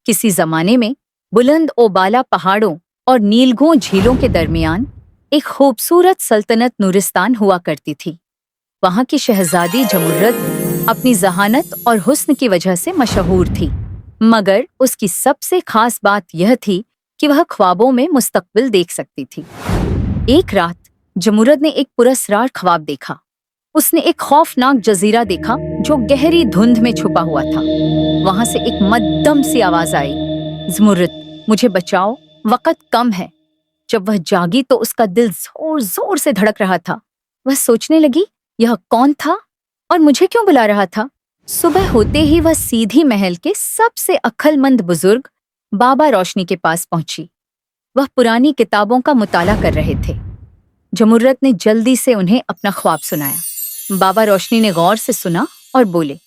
किसी जमाने में बुलंद ओबाला पहाड़ों और नीलगों झीलों के दरमियान एक खूबसूरत सल्तनत नूरिस्तान हुआ करती थी। वहां की शहजादी जमुर्रत अपनी जहानत और हुस्न की वजह से मशहूर थी, मगर उसकी सबसे खास बात यह थी कि वह ख्वाबों में मुस्तकबिल देख सकती थी। एक रात जमुर्रत ने एक पुरस्रार ख्वाब देखा। उसने एक खौफनाक जजीरा देखा जो गहरी धुंध में छुपा हुआ था। वहां से एक मद्दम सी आवाज आई, जमुर्रत, मुझे बचाओ, वक्त कम है। जब वह जागी तो उसका दिल जोर जोर से धड़क रहा था। वह सोचने लगी, यह कौन था और मुझे क्यों बुला रहा था? सुबह होते ही वह सीधी महल के सबसे अक्लमंद बुजुर्ग बाबा रोशनी के पास पहुंची। वह पुरानी किताबों का मुताला कर रहे थे। जमुर्रत ने जल्दी से उन्हें अपना ख्वाब सुनाया। बाबा रोशनी ने गौर से सुना और बोले,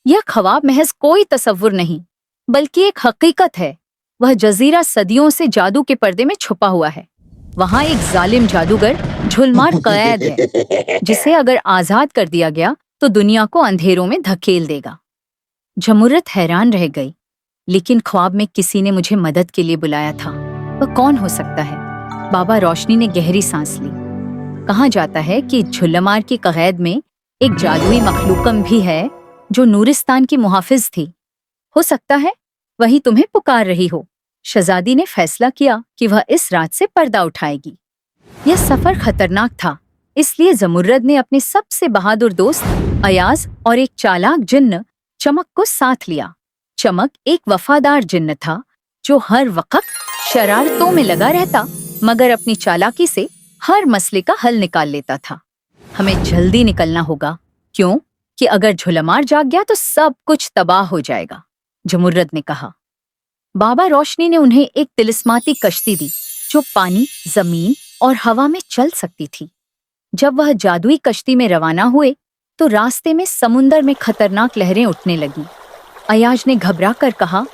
यह ख्वाब महज कोई तसव्वुर नहीं, बल्कि एक हकीकत है। वह जजीरा सदियों से जादू के पर्दे में छुपा हुआ है। वहां एक जालिम जादूगर झुलमार कैद है, जिसे अगर आजाद कर दिया गया तो दुनिया को अंधेरों में धकेल देगा। जमुर्रत हैरान रह गई, लेकिन ख्वाब में किसी ने मुझे मदद के लिए बुलाया था। वह कौन हो सकता है? बाबा रोशनी ने गहरी सांस ली। कहा जाता है कि झुल्लमार की कैद में एक जादुई मखलूकम भी है जो नूरिस्तान की मुहाफिज थी। हो सकता है वही तुम्हें पुकार रही हो। शहजादी ने फैसला किया कि वह इस रात से पर्दा उठाएगी। यह सफर खतरनाक था, इसलिए जमुर्रत ने अपने सबसे बहादुर दोस्त अयाज और एक चालाक जिन्न चमक को साथ लिया। चमक एक वफादार जिन्न था जो हर वक्त शरारतों में लगा रहता, मगर अपनी चालाकी से हर मसले का हल निकाल लेता था। हमें जल्दी निकलना होगा, क्यों कि अगर झुलमार जाग गया तो सब कुछ तबाह हो जाएगा, जमुर्रत ने कहा। बाबा रोशनी ने उन्हें एक तिलिस्माती कश्ती दी जो पानी, जमीन और हवा में चल सकती थी। जब वह जादुई कश्ती में रवाना हुए तो रास्ते में समुंदर में खतरनाक लहरें उठने लगीं। अयाज ने घबरा कर कहा,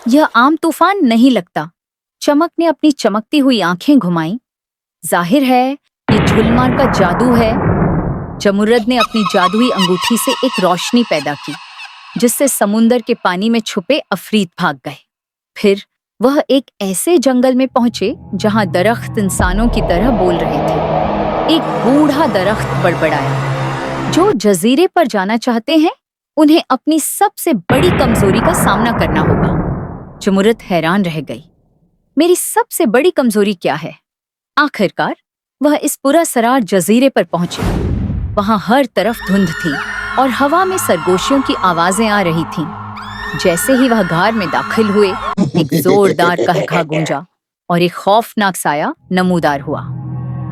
यह आम तूफान नहीं लगता। चमक ने अपनी चमकती हुई आंखें घुमाईं। जाहिर है ये झुलमार का जादू है। जमुर्रत ने अपनी जादुई अंगूठी से एक रोशनी पैदा की, जिससे समुंदर के पानी में छुपे अफरीत भाग गए। फिर वह एक ऐसे जंगल में पहुंचे जहां दरख्त इंसानों की तरह बोल रहे थे। एक बूढ़ा दरख्त बड़बड़ाया, जो जजीरे पर जाना चाहते हैं उन्हें अपनी सबसे बड़ी कमजोरी का सामना करना होगा। जमुर्रत हैरान रह गई, मेरी सबसे बड़ी कमजोरी क्या है? आखिरकार वह इस पुरअसरार जजीरे पर पहुंचे। वहां हर तरफ धुंध थी और हवा में सरगोशियों की आवाजें आ रही थीं। जैसे ही वह गार में दाखिल हुए, एक जोरदार कहका गूंजा और एक खौफनाक साया नमूदार हुआ।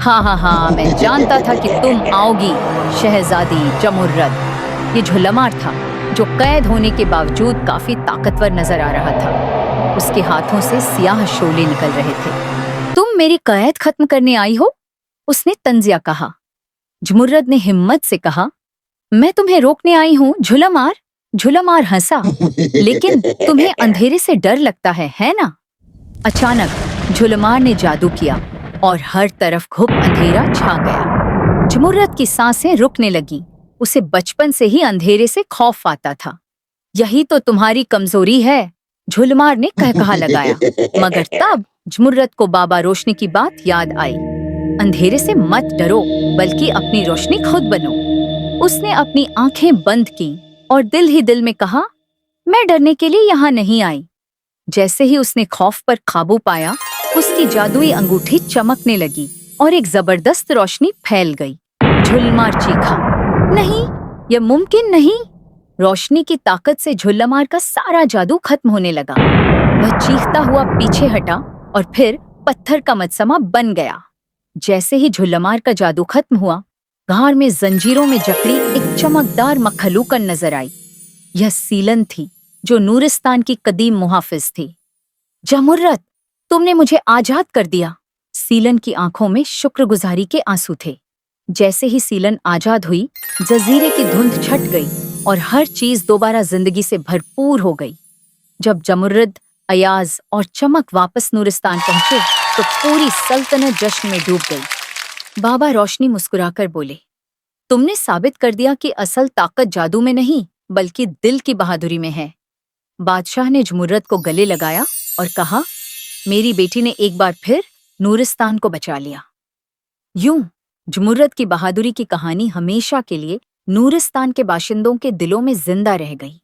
हाँ, मैं जानता था कि तुम आओगी, शहजादी जमुर्रत। ये झुल्लमार था, जो कैद होने के बावजूद काफी ताकतवर नजर आ रहा था। उसके हाथों से सियाह शोले निकल रहे थे। तुम मेरी कैद खत्म करने आई हो? उसने तंजिया कहा। जमुर्रत ने हिम्मत से कहा, मैं तुम्हें रोकने आई हूँ झुल्लमार। झुल्लमार हंसा, लेकिन तुम्हें अंधेरे से डर लगता है ना? अचानक झुल्लमार ने जादू किया और हर तरफ घुप अंधेरा छा गया। जमुर्रत की सांसें रुकने लगीं। उसे बचपन से ही अंधेरे से खौफ आता था। यही तो तुम्हारी कमजोरी है, झुल्लमार ने कहकहा लगाया। मगर तब जमुर्रत को बाबा रोशनी की बात याद आई। अंधेरे से मत डरो, बल्कि अपनी रोशनी खुद बनो। उसने अपनी आंखें बंद की और दिल ही दिल में कहा, मैं डरने के लिए यहाँ नहीं आई। जैसे ही उसने खौफ पर काबू पाया, उसकी जादुई अंगूठी चमकने लगी और एक जबरदस्त रोशनी फैल गई। झुल्लमार चीखा, नहीं, यह मुमकिन नहीं। रोशनी की ताकत से झुल्लमार का सारा जादू खत्म होने लगा। वह चीखता हुआ पीछे हटा और फिर पत्थर का मजसमा बन गया। जैसे ही झुल्लमार का जादू खत्म हुआ, गार में जंजीरों में जकड़ी एक चमकदार मखलूकन नजर आई। यह सीलन थी, जो नूरिस्तान की कदीम मुहाफिज थी। जमुर्रत, तुमने मुझे आजाद कर दिया। सीलन की आंखों में शुक्रगुजारी के आंसू थे। जैसे ही सीलन आजाद हुई, जजीरे की धुंध छट गई और हर चीज दोबारा जिंदगी से भरपूर हो गई। जब जमुर्रत, अयाज और चमक वापस नूरिस्तान पहुंचे तो पूरी सल्तनत जश्न में डूब गई। बाबा रोशनी मुस्कुराकर बोले, तुमने साबित कर दिया कि असल ताकत जादू में नहीं, बल्कि दिल की बहादुरी में है। بادشاہ نے جمرد کو گلے لگایا اور کہا، میری بیٹی نے ایک بار پھر نورستان کو بچا لیا۔ یوں جمرد کی بہادری کی کہانی ہمیشہ کے لیے نورستان کے باشندوں کے دلوں میں زندہ رہ گئی۔